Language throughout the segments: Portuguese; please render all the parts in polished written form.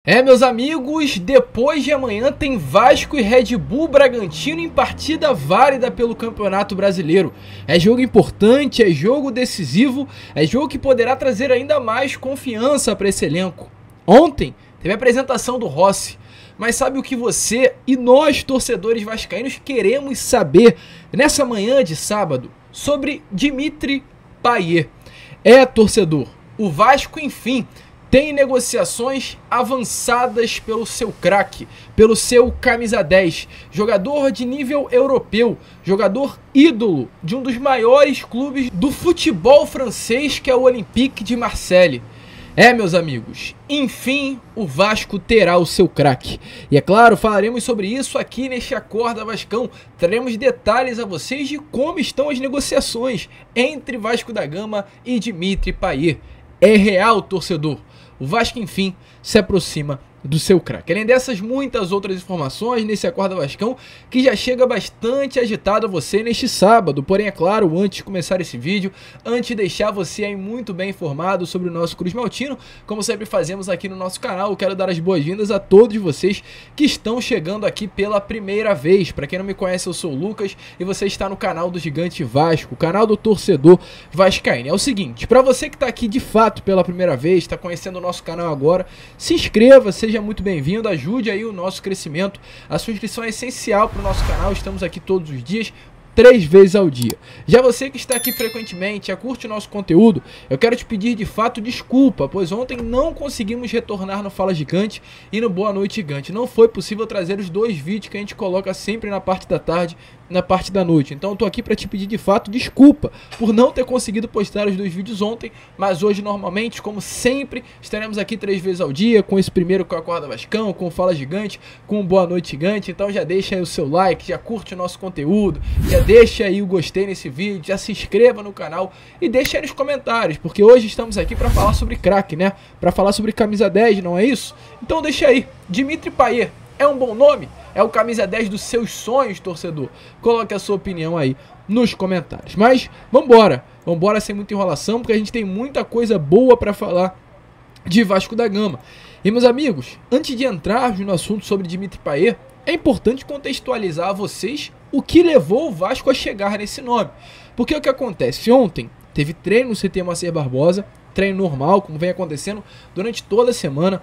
Meus amigos, depois de amanhã tem Vasco e Red Bull Bragantino em partida válida pelo Campeonato Brasileiro. É jogo importante, é jogo decisivo, é jogo que poderá trazer ainda mais confiança para esse elenco. Ontem teve a apresentação do Rossi, mas sabe o que você e nós, torcedores vascaínos, queremos saber nessa manhã de sábado? Sobre Dimitri Payet. Torcedor, o Vasco, enfim, tem negociações avançadas pelo seu craque, pelo seu camisa 10, jogador de nível europeu, jogador ídolo de um dos maiores clubes do futebol francês, que é o Olympique de Marseille. Meus amigos, enfim, o Vasco terá o seu craque. E é claro, falaremos sobre isso aqui neste Acorda Vascão. Traremos detalhes a vocês de como estão as negociações entre Vasco da Gama e Dimitri Payet. É real, torcedor. O Vasco, enfim, se aproxima do seu craque. Além dessas muitas outras informações nesse Acorda Vascão, que já chega bastante agitado a você neste sábado. Porém, é claro, antes de começar esse vídeo, antes de deixar você aí muito bem informado sobre o nosso Cruz Maltino, como sempre fazemos aqui no nosso canal, eu quero dar as boas-vindas a todos vocês que estão chegando aqui pela primeira vez. Para quem não me conhece, eu sou o Lucas e você está no canal do Gigante Vasco, o canal do torcedor vascaíno. É o seguinte, para você que está aqui de fato pela primeira vez, está conhecendo o nosso canal agora, se inscreva, seja muito bem-vindo, ajude aí o nosso crescimento. A sua inscrição é essencial para o nosso canal, estamos aqui todos os dias, 3 vezes ao dia. Já você que está aqui frequentemente, já curte o nosso conteúdo, eu quero te pedir de fato desculpa, pois ontem não conseguimos retornar no Fala Gigante e no Boa Noite Gigante. Não foi possível trazer os dois vídeos que a gente coloca sempre na parte da tarde e na parte da noite. Então eu tô aqui para te pedir de fato desculpa por não ter conseguido postar os dois vídeos ontem, mas hoje normalmente, como sempre, estaremos aqui 3 vezes ao dia, com esse primeiro com a Acorda Vascão, com o Fala Gigante, com o Boa Noite Gigante. Então já deixa aí o seu like, já curte o nosso conteúdo, já deixa aí o gostei nesse vídeo, já se inscreva no canal e deixa aí nos comentários, porque hoje estamos aqui para falar sobre craque, né? Para falar sobre camisa 10, não é isso? Então deixa aí, Dimitri Payet é um bom nome? É o camisa 10 dos seus sonhos, torcedor? Coloque a sua opinião aí nos comentários. Mas vambora, vambora sem muita enrolação, porque a gente tem muita coisa boa para falar de Vasco da Gama. E meus amigos, antes de entrarmos no assunto sobre Dimitri Payet, é importante contextualizar a vocês o que levou o Vasco a chegar nesse nome. Porque o que acontece? Ontem teve treino no CT Moacir Barbosa, treino normal, como vem acontecendo durante toda a semana.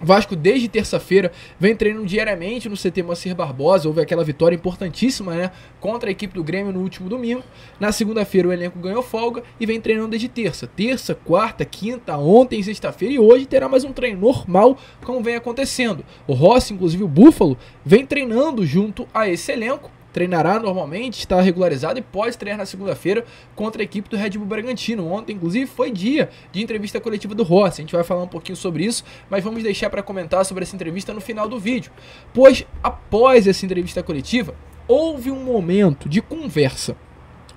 O Vasco, desde terça-feira, vem treinando diariamente no CT Moacir Barbosa. Houve aquela vitória importantíssima, né, contra a equipe do Grêmio no último domingo. Na segunda-feira o elenco ganhou folga e vem treinando desde terça. Terça, quarta, quinta, ontem, sexta-feira e hoje terá mais um treino normal, como vem acontecendo. O Rossi, inclusive o Búfalo, vem treinando junto a esse elenco. Treinará normalmente, está regularizado e pode treinar na segunda-feira contra a equipe do Red Bull Bragantino. Ontem, inclusive, foi dia de entrevista coletiva do Rossi. A gente vai falar um pouquinho sobre isso, mas vamos deixar para comentar sobre essa entrevista no final do vídeo. Pois, após essa entrevista coletiva, houve um momento de conversa.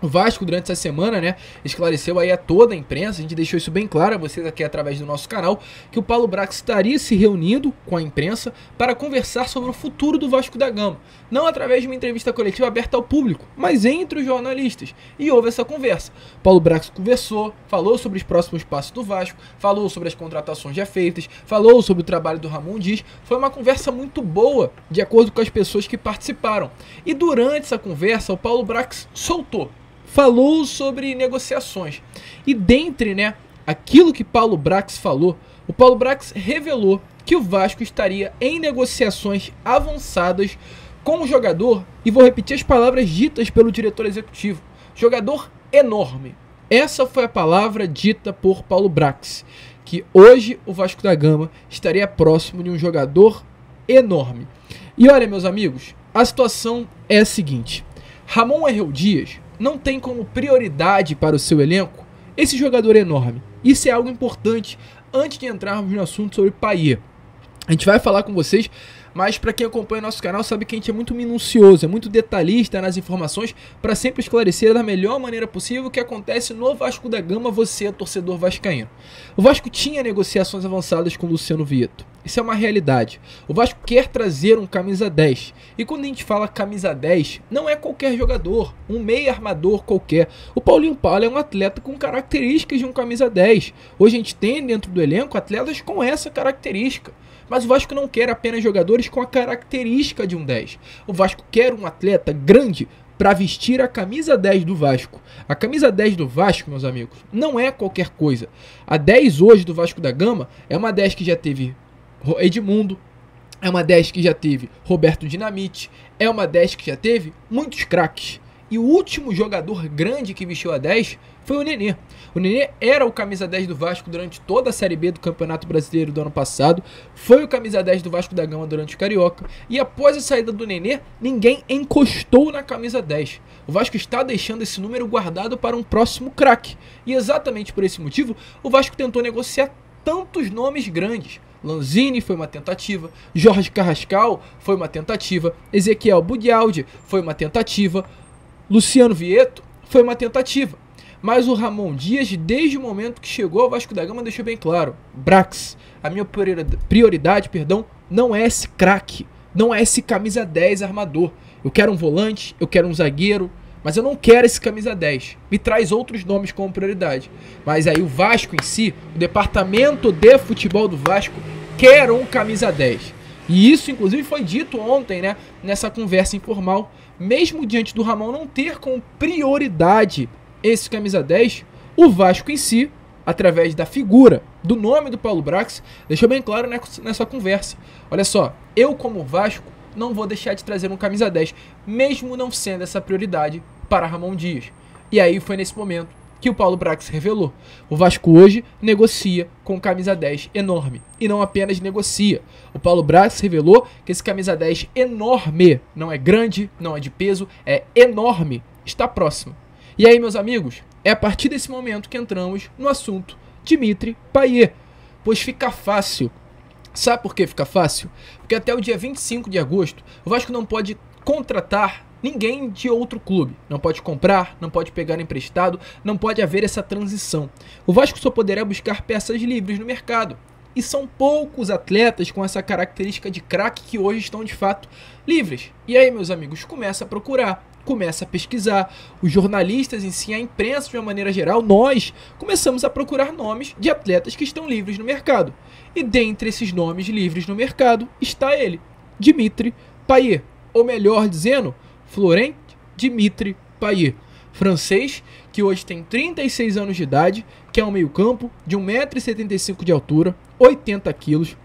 O Vasco, durante essa semana, né, esclareceu aí a toda a imprensa, a gente deixou isso bem claro a vocês aqui através do nosso canal, que o Paulo Brax estaria se reunindo com a imprensa para conversar sobre o futuro do Vasco da Gama. Não através de uma entrevista coletiva aberta ao público, mas entre os jornalistas. E houve essa conversa. Paulo Brax conversou, falou sobre os próximos passos do Vasco, falou sobre as contratações já feitas, falou sobre o trabalho do Ramon Dias. Foi uma conversa muito boa, de acordo com as pessoas que participaram. E durante essa conversa, o Paulo Brax falou sobre negociações. E dentre, né, aquilo que Paulo Brax falou, o Paulo Brax revelou que o Vasco estaria em negociações avançadas com o jogador, e vou repetir as palavras ditas pelo diretor executivo, jogador enorme. Essa foi a palavra dita por Paulo Brax, que hoje o Vasco da Gama estaria próximo de um jogador enorme. E olha, meus amigos, a situação é a seguinte: Ramon Dias não tem como prioridade para o seu elenco esse jogador enorme. Isso é algo importante antes de entrarmos no assunto sobre Payet. A gente vai falar com vocês, mas para quem acompanha nosso canal sabe que a gente é muito minucioso, é muito detalhista nas informações para sempre esclarecer da melhor maneira possível o que acontece no Vasco da Gama, você, torcedor vascaíno. O Vasco tinha negociações avançadas com o Luciano Vietto. Isso é uma realidade. O Vasco quer trazer um camisa 10. E quando a gente fala camisa 10, não é qualquer jogador, um meia armador qualquer. O Paulinho Paulo é um atleta com características de um camisa 10. Hoje a gente tem dentro do elenco atletas com essa característica. Mas o Vasco não quer apenas jogadores com a característica de um 10. O Vasco quer um atleta grande para vestir a camisa 10 do Vasco. A camisa 10 do Vasco, meus amigos, não é qualquer coisa. A 10 hoje do Vasco da Gama é uma 10 que já teve Edmundo, é uma 10 que já teve Roberto Dinamite, é uma 10 que já teve muitos craques. E o último jogador grande que vestiu a 10 foi o Nenê. O Nenê era o camisa 10 do Vasco durante toda a Série B do Campeonato Brasileiro do ano passado. Foi o camisa 10 do Vasco da Gama durante o Carioca. E após a saída do Nenê, ninguém encostou na camisa 10. O Vasco está deixando esse número guardado para um próximo craque. E exatamente por esse motivo, o Vasco tentou negociar tantos nomes grandes. Lanzini foi uma tentativa, Jorge Carrascal foi uma tentativa, Ezequiel Budialdi foi uma tentativa, Luciano Vieto foi uma tentativa. Mas o Ramon Dias, desde o momento que chegou ao Vasco da Gama, deixou bem claro: Brax, a minha prioridade, não é esse craque, não é esse camisa 10 armador. Eu quero um volante, eu quero um zagueiro, mas eu não quero esse camisa 10. Me traz outros nomes como prioridade. Mas aí o Vasco em si, o departamento de futebol do Vasco, quer um camisa 10. E isso, inclusive, foi dito ontem, né, nessa conversa informal. Mesmo diante do Ramon não ter como prioridade esse camisa 10, o Vasco em si, através da figura, do nome do Paulo Brax, deixou bem claro nessa conversa. Olha só, eu como Vasco não vou deixar de trazer um camisa 10, mesmo não sendo essa prioridade para Ramon Dias. E aí foi nesse momento que o Paulo Brax revelou: o Vasco hoje negocia com camisa 10 enorme. E não apenas negocia. O Paulo Brax revelou que esse camisa 10 enorme, não é grande, não é de peso, é enorme, está próximo. E aí, meus amigos, é a partir desse momento que entramos no assunto Dimitri Payet. Pois fica fácil. Sabe por que fica fácil? Porque até o dia 25 de agosto, o Vasco não pode contratar ninguém de outro clube. Não pode comprar, não pode pegar emprestado, não pode haver essa transição. O Vasco só poderá buscar peças livres no mercado. E são poucos atletas com essa característica de craque que hoje estão de fato livres. E aí, meus amigos, começa a procurar, começa a pesquisar. Os jornalistas em si, a imprensa de uma maneira geral, nós começamos a procurar nomes de atletas que estão livres no mercado. E dentre esses nomes livres no mercado está ele, Dimitri Payet. Ou melhor dizendo, Florent Dimitri Payet, francês que hoje tem 36 anos de idade, que é um meio-campo de 1,75 m de altura, 80 kg,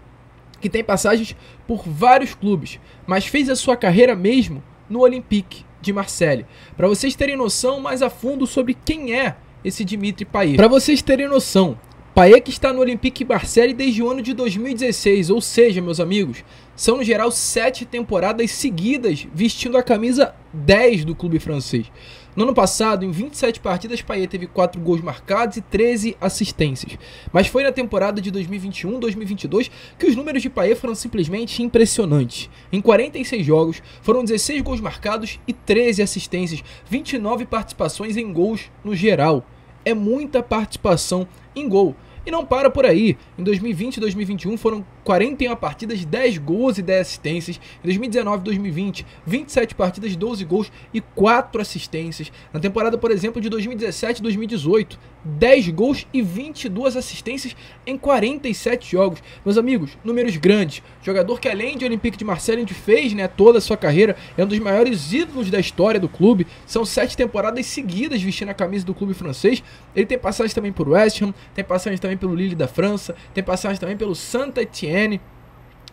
que tem passagens por vários clubes, mas fez a sua carreira mesmo no Olympique de Marseille. Para vocês terem noção mais a fundo sobre quem é esse Dimitri Payet. Para vocês terem noção, Payet que está no Olympique de Marseille desde o ano de 2016, ou seja, meus amigos, são no geral 7 temporadas seguidas vestindo a camisa 10 do clube francês. No ano passado, em 27 partidas, Payet teve 4 gols marcados e 13 assistências. Mas foi na temporada de 2021-2022 que os números de Payet foram simplesmente impressionantes. Em 46 jogos, foram 16 gols marcados e 13 assistências, 29 participações em gols no geral. É muita participação em gol. E não para por aí. Em 2020 e 2021 foram 41 partidas, 10 gols e 10 assistências. Em 2019 e 2020, 27 partidas, 12 gols e 4 assistências. Na temporada, por exemplo, de 2017 e 2018, 10 gols e 22 assistências em 47 jogos. Meus amigos, números grandes. Jogador que além de Olympique de Marseille, onde fez, né, toda a sua carreira, é um dos maiores ídolos da história do clube. São 7 temporadas seguidas vestindo a camisa do clube francês. Ele tem passagem também por West Ham, tem passagem também pelo Lille da França, tem passagem também pelo Saint-Étienne.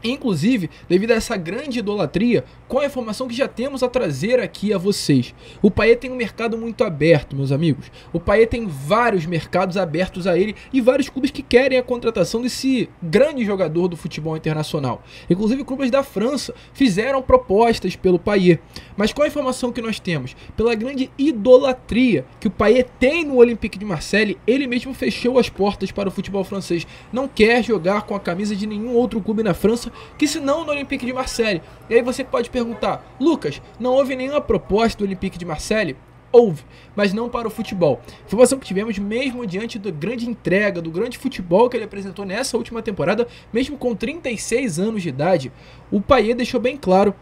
Inclusive, devido a essa grande idolatria, com a informação que já temos a trazer aqui a vocês, o Payet tem um mercado muito aberto, meus amigos. O Payet tem vários mercados abertos a ele e vários clubes que querem a contratação desse grande jogador do futebol internacional. Inclusive, clubes da França fizeram propostas pelo Payet. Mas com a informação que nós temos, pela grande idolatria que o Payet tem no Olympique de Marseille, ele mesmo fechou as portas para o futebol francês. Não quer jogar com a camisa de nenhum outro clube na França que senão no Olympique de Marseille. E aí você pode perguntar: Lucas, não houve nenhuma proposta do Olympique de Marseille? Houve, mas não para o futebol. Informação que tivemos mesmo diante da grande entrega, do grande futebol que ele apresentou nessa última temporada, mesmo com 36 anos de idade, o Payet deixou bem claro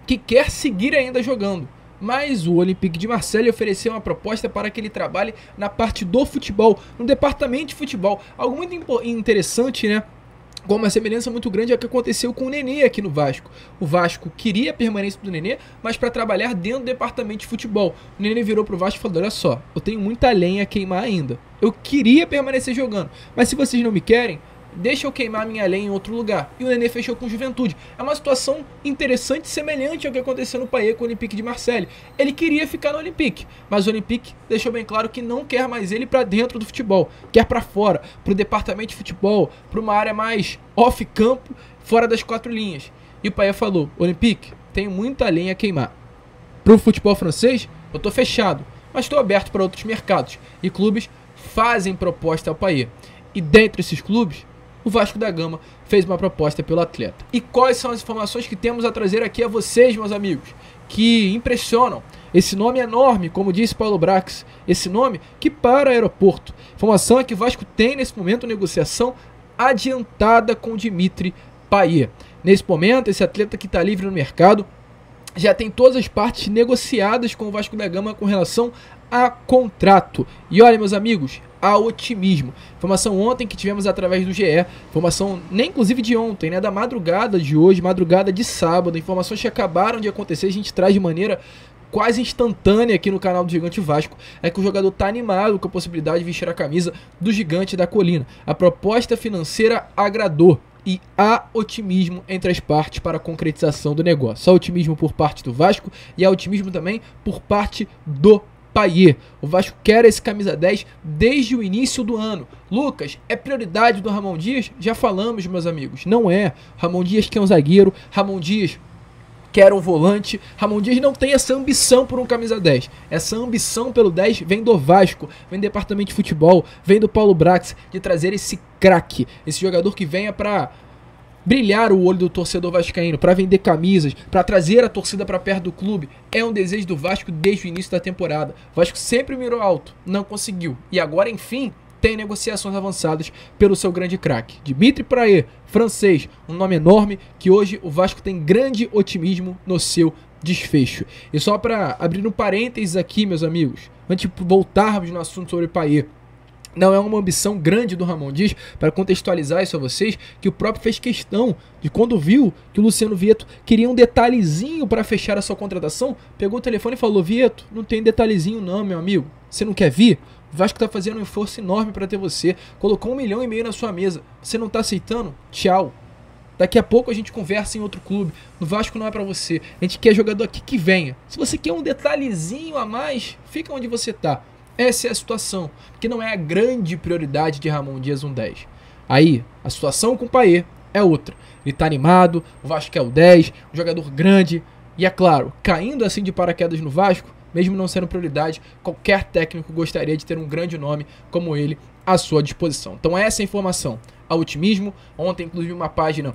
que quer seguir ainda jogando. Mas o Olympique de Marseille ofereceu uma proposta para que ele trabalhe na parte do futebol, no departamento de futebol. Algo muito interessante, né? com uma semelhança muito grande ao que aconteceu com o Nenê aqui no Vasco. O Vasco queria a permanência do Nenê, mas para trabalhar dentro do departamento de futebol. O Nenê virou pro Vasco e falou: olha só, eu tenho muita lenha a queimar ainda. Eu queria permanecer jogando, mas se vocês não me querem, deixa eu queimar minha lenha em outro lugar. E o Nenê fechou com o Juventude. É uma situação interessante e semelhante ao que aconteceu no Payet com o Olympique de Marseille. Ele queria ficar no Olympique, mas o Olympique deixou bem claro que não quer mais ele para dentro do futebol. Quer para fora, para o departamento de futebol, para uma área mais off-campo, fora das 4 linhas. E o Payet falou: Olympique, tenho muita lenha a queimar. Para o futebol francês, eu estou fechado, mas estou aberto para outros mercados. E clubes fazem proposta ao Payet. E dentre esses clubes, o Vasco da Gama fez uma proposta pelo atleta. E quais são as informações que temos a trazer aqui a vocês, meus amigos, que impressionam? Esse nome enorme, como disse Paulo Brax, esse nome que para aeroporto. Informação é que o Vasco tem nesse momento negociação adiantada com Dimitri Payet. Nesse momento, esse atleta que está livre no mercado já tem todas as partes negociadas com o Vasco da Gama com relação a contrato. E olha, meus amigos, há otimismo. Informação ontem que tivemos através do GE, informação nem inclusive de ontem, né, da madrugada de hoje, madrugada de sábado, informações que acabaram de acontecer, a gente traz de maneira quase instantânea aqui no canal do Gigante Vasco, é que o jogador está animado com a possibilidade de vestir a camisa do Gigante da Colina. A proposta financeira agradou e há otimismo entre as partes para a concretização do negócio. Há otimismo por parte do Vasco e há otimismo também por parte do Payet. O Vasco quer esse camisa 10 desde o início do ano. Lucas, é prioridade do Ramon Dias? Já falamos, meus amigos, não é. Ramon Dias quer um zagueiro, Ramon Dias quer um volante. Ramon Dias não tem essa ambição por um camisa 10. Essa ambição pelo 10 vem do Vasco, vem do departamento de futebol, vem do Paulo Brax, de trazer esse craque, esse jogador que venha para brilhar o olho do torcedor vascaíno, para vender camisas, para trazer a torcida para perto do clube. É um desejo do Vasco desde o início da temporada. O Vasco sempre mirou alto, não conseguiu. E agora, enfim, tem negociações avançadas pelo seu grande craque. Dimitri Payet, francês, um nome enorme que hoje o Vasco tem grande otimismo no seu desfecho. E só para abrir um parênteses aqui, meus amigos, antes de voltarmos no assunto sobre Payet, não é uma ambição grande do Ramon Dias, para contextualizar isso a vocês, que o próprio fez questão de, quando viu que o Luciano Vieto queria um detalhezinho para fechar a sua contratação, pegou o telefone e falou: Vieto, não tem detalhezinho não, meu amigo, você não quer vir? O Vasco está fazendo um esforço enorme para ter você, colocou 1,5 milhão na sua mesa, você não está aceitando? Tchau. Daqui a pouco a gente conversa em outro clube. No Vasco não é pra você. A gente quer jogador aqui que venha. Se você quer um detalhezinho a mais, fica onde você tá. Essa é a situação, que não é a grande prioridade de Ramon Dias, um 10. Aí, a situação com o Payet é outra. Ele tá animado, o Vasco quer o 10, um jogador grande. E é claro, caindo assim de paraquedas no Vasco, mesmo não sendo prioridade, qualquer técnico gostaria de ter um grande nome como ele à sua disposição. Então essa é a informação. Há otimismo. Ontem, inclusive, uma página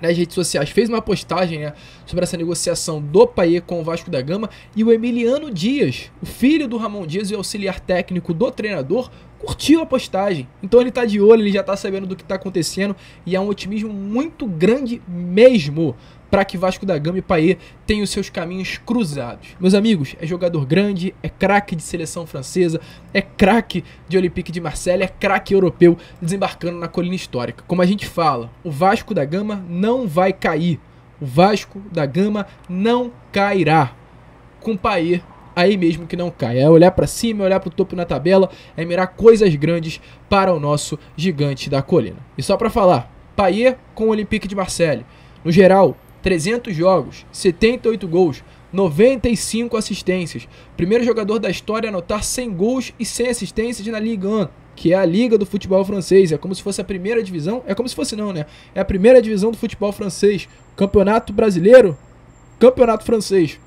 nas redes sociais fez uma postagem, né, sobre essa negociação do Payet com o Vasco da Gama, e o Emiliano Dias, o filho do Ramon Dias e auxiliar técnico do treinador, curtiu a postagem. Então ele tá de olho, ele já tá sabendo do que tá acontecendo, e há um otimismo muito grande mesmo para que Vasco da Gama e Payet tenham os seus caminhos cruzados. Meus amigos, é jogador grande, é craque de seleção francesa, é craque de Olympique de Marseille, é craque europeu desembarcando na colina histórica. Como a gente fala, o Vasco da Gama não vai cair. O Vasco da Gama não cairá. Com Payet, aí mesmo que não cai. É olhar para cima, é olhar para o topo na tabela, é mirar coisas grandes para o nosso gigante da colina. E só para falar, Payet com o Olympique de Marseille. No geral, 300 jogos, 78 gols, 95 assistências. Primeiro jogador da história a anotar 100 gols e 100 assistências na Ligue 1, que é a liga do futebol francês. É como se fosse a primeira divisão. É como se fosse não, né? É a primeira divisão do futebol francês. Campeonato brasileiro, campeonato francês.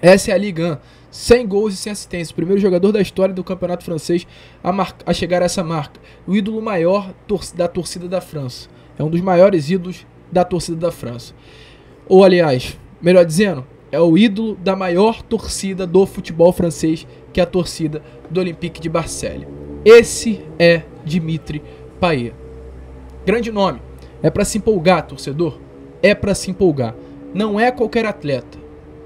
Essa é a Ligue 1. 100 gols e 100 assistências. O primeiro jogador da história do campeonato francês a chegar a essa marca. O ídolo maior da torcida da França. É um dos maiores ídolos da torcida da França. Ou, aliás, melhor dizendo, é o ídolo da maior torcida do futebol francês, que é a torcida do Olympique de Marseille. Esse é Dimitri Payet. Grande nome. É para se empolgar, torcedor. É para se empolgar. Não é qualquer atleta.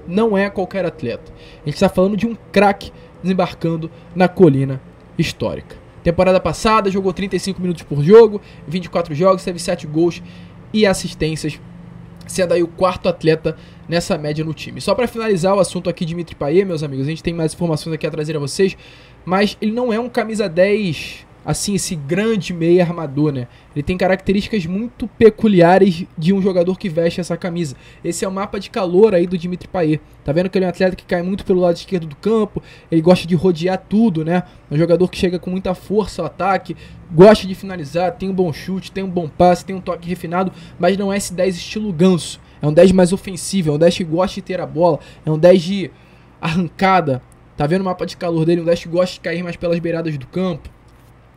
Não é qualquer atleta. A gente está falando de um craque desembarcando na colina histórica. Temporada passada jogou 35 minutos por jogo, 24 jogos, teve 7 gols e assistências, sendo aí o 4º atleta nessa média no time. Só para finalizar o assunto aqui de Dimitri Payet, meus amigos, a gente tem mais informações aqui a trazer a vocês, mas ele não é um camisa 10, assim, esse grande meia armador, né? Ele tem características muito peculiares de um jogador que veste essa camisa. Esse é o mapa de calor aí do Dimitri Payet. Tá vendo que ele é um atleta que cai muito pelo lado esquerdo do campo, ele gosta de rodear tudo, né? É um jogador que chega com muita força ao ataque, gosta de finalizar, tem um bom chute, tem um bom passe, tem um toque refinado, mas não é esse 10 estilo Ganso. É um 10 mais ofensivo, é um 10 que gosta de ter a bola, é um 10 de arrancada. Tá vendo o mapa de calor dele? Um 10 que gosta de cair mais pelas beiradas do campo.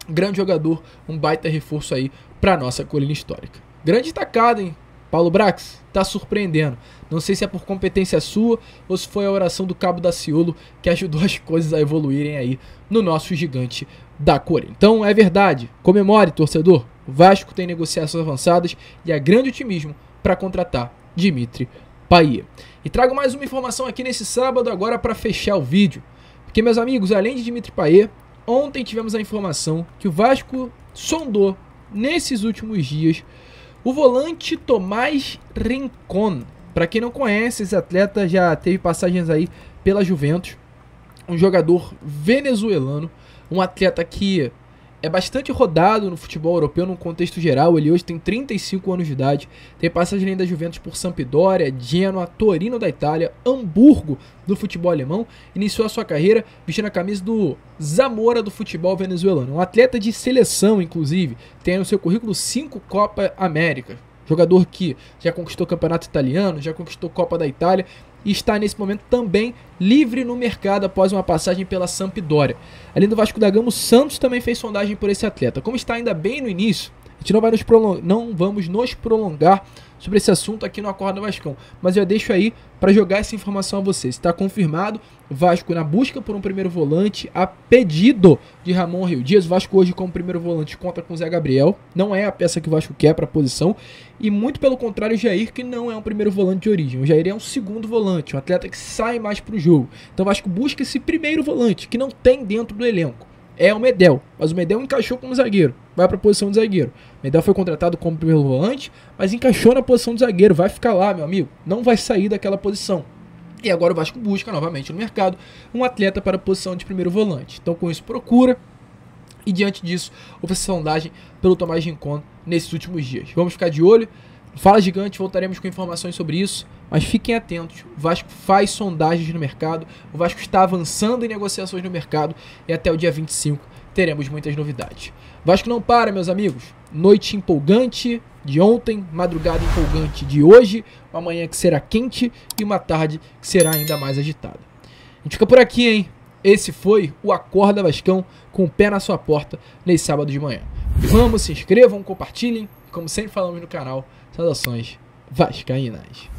Grande jogador, um baita reforço aí pra nossa colina histórica. Grande tacada, hein? Paulo Brax, tá surpreendendo. Não sei se é por competência sua ou se foi a oração do Cabo Daciolo que ajudou as coisas a evoluírem aí no nosso gigante da Corinthians. Então é verdade, comemore, torcedor. O Vasco tem negociações avançadas e há grande otimismo para contratar Dimitri Payet. E trago mais uma informação aqui nesse sábado agora para fechar o vídeo. Porque, meus amigos, além de Dimitri Payet, ontem tivemos a informação que o Vasco sondou, nesses últimos dias, o volante Tomás Rincón. Para quem não conhece, esse atleta já teve passagens aí pela Juventus. Um jogador venezuelano, um atleta que é bastante rodado no futebol europeu, num contexto geral. Ele hoje tem 35 anos de idade, tem passagem além da Juventus por Sampdoria, Genoa, Torino da Itália, Hamburgo do futebol alemão. Iniciou a sua carreira vestindo a camisa do Zamora do futebol venezuelano. Um atleta de seleção, inclusive, tem no seu currículo 5 Copa América. Jogador que já conquistou o campeonato italiano, já conquistou a Copa da Itália e está nesse momento também livre no mercado após uma passagem pela Sampdoria. Além do Vasco da Gama, o Santos também fez sondagem por esse atleta. Como está ainda bem no início, a gente não vamos nos prolongar sobre esse assunto aqui no Acorda Vascão, mas eu deixo aí para jogar essa informação a vocês. Está confirmado, o Vasco na busca por um primeiro volante a pedido de Ramon Rio Dias. O Vasco hoje como primeiro volante conta com o Zé Gabriel, não é a peça que o Vasco quer para a posição, e muito pelo contrário o Jair, que não é um primeiro volante de origem. O Jair é um segundo volante, um atleta que sai mais para o jogo. Então o Vasco busca esse primeiro volante, que não tem dentro do elenco. É o Medel, mas o Medel encaixou como zagueiro, vai para a posição de zagueiro. O Medel foi contratado como primeiro volante, mas encaixou na posição de zagueiro, vai ficar lá, meu amigo, não vai sair daquela posição. E agora o Vasco busca novamente no mercado um atleta para a posição de primeiro volante. Então com isso procura, e diante disso houve sondagem pelo Tomás Rincón nesses últimos dias. Vamos ficar de olho. Fala Gigante, voltaremos com informações sobre isso, mas fiquem atentos, o Vasco faz sondagens no mercado, o Vasco está avançando em negociações no mercado e até o dia 25 teremos muitas novidades. Vasco não para, meus amigos, noite empolgante de ontem, madrugada empolgante de hoje, uma manhã que será quente e uma tarde que será ainda mais agitada. A gente fica por aqui, hein? Esse foi o Acorda Vascão com o pé na sua porta nesse sábado de manhã. Vamos, se inscrevam, compartilhem, como sempre falamos no canal, saudações vascaínas.